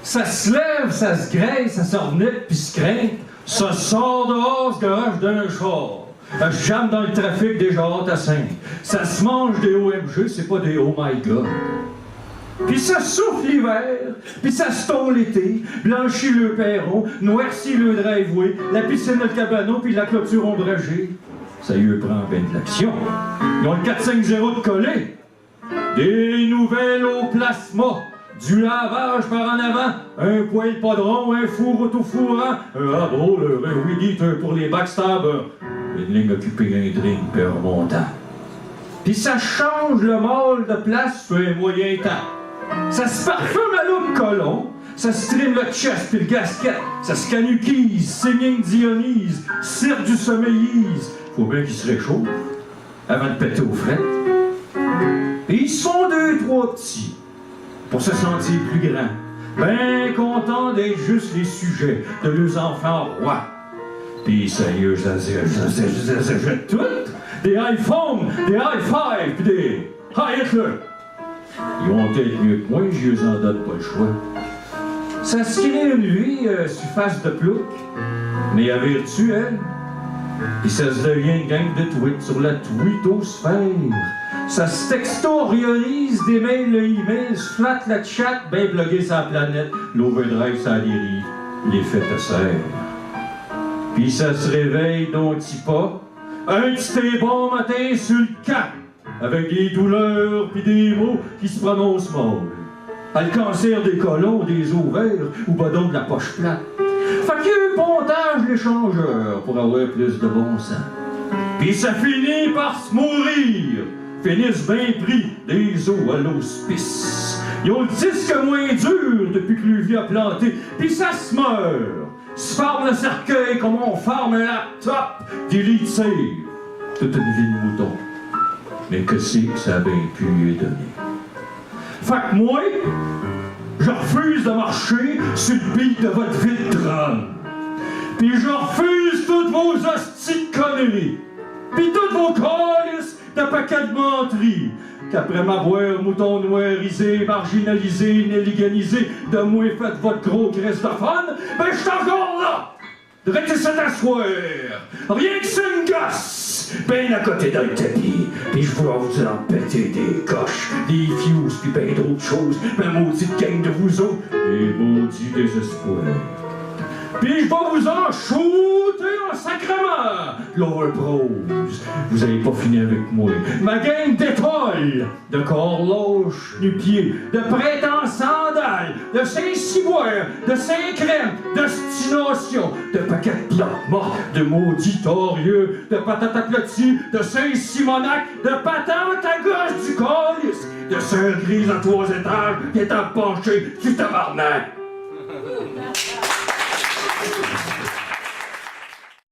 Ça se lève, ça se graisse, ça se revenait puis se craint. Ça sort dehors, se garage d'un char. Ça se jamme dans le trafic des hâte à 5. Ça se mange des OMG, c'est pas des Oh my God. Puis ça souffle l'hiver, puis ça se tond l'été, blanchit le perron, noircit le driveway, la piscine, le cabanon, puis la clôture ombragée. Ça y prend bien de l'action. Ils ont le 450 de collé. Des nouvelles au plasma, du lavage par en avant, un poêle podron, un four autofourrant, un hard-roller, un weed eater pour les backstabbers, une ligne occupée, un drink, puis un remontant. Puis ça change le mâle de place sur un moyen temps. Ça se parfume à l'homme colon, ça se trime le chest puis le gasket, ça se canuquise, singing Dionise, cirque du sommeillise. Faut bien qu'il se réchauffe avant de péter aux frettes. Et ils se font 2-3 petits pour se sentir plus grands, ben contents d'être juste les sujets de leurs enfants rois. Puis sérieux, ça jette tout. Des iPhones, des i5, puis des Hi Hitler. Ils ont peut-être mieux que moi, je les en donne pas le choix. Ça se crée une vie sur face de plouc, mais à vertu, elle. Puis ça se devient une gang de tweets sur la twittosphère. Ça se textoriorise des mails, le email, se flatte la chat, ben blogué sur la planète, l'overdrive ça dérive, l'effet te serre. Puis ça se réveille donc pas, un petit bon matin sur le cap, avec des douleurs pis des mots qui se prononcent mal. À le cancer des colons, des ovaires, ou ben donc de la poche plate. Fait qu'il y a un pontage l'échangeur pour avoir plus de bon sens. Puis ça finit par se mourir. Finissent bien pris des os à l'hospice. Ils ont le disque moins dur depuis que lui a planté. Puis ça se meurt. Se farme le cercueil comme on farme un laptop d'élite save. Toute une vie de mouton. Mais que c'est que ça a bien pu lui donner? Fait que moi, je refuse de marcher sur le beat de votre vie de drame. Puis je refuse toutes vos hosties de conneries. Puis toutes vos calices de paquets de menteries. Qu'après m'avoir mouton noirisé, marginalisé, néliganisé, de moi faites votre gros crest de fun, ben je suis encore là! De rester s'asseoir. Rien que c'est une gosse! Ben à côté d'un tapis. Puis je vais vous en péter des coches, des fuses, puis ben d'autres choses. Ma maudite gang de vous autres, et maudit désespoir. Puis je vais vous en shooter en sacrement! Lower Prose, vous avez pas fini avec moi. Ma gang d'étoiles, de corps lâches nu-pieds, de prêtres en sandales, de Saint-Ciboire, de Saint-Crème, de stination, de paquets de plantes mortes, de maudits torieux, de patates aplaties, de Saint-Simonac, de patentes à gauche du calice, de sœurs grises à 3 étages qui est à pencher du tabarnak. Thank you.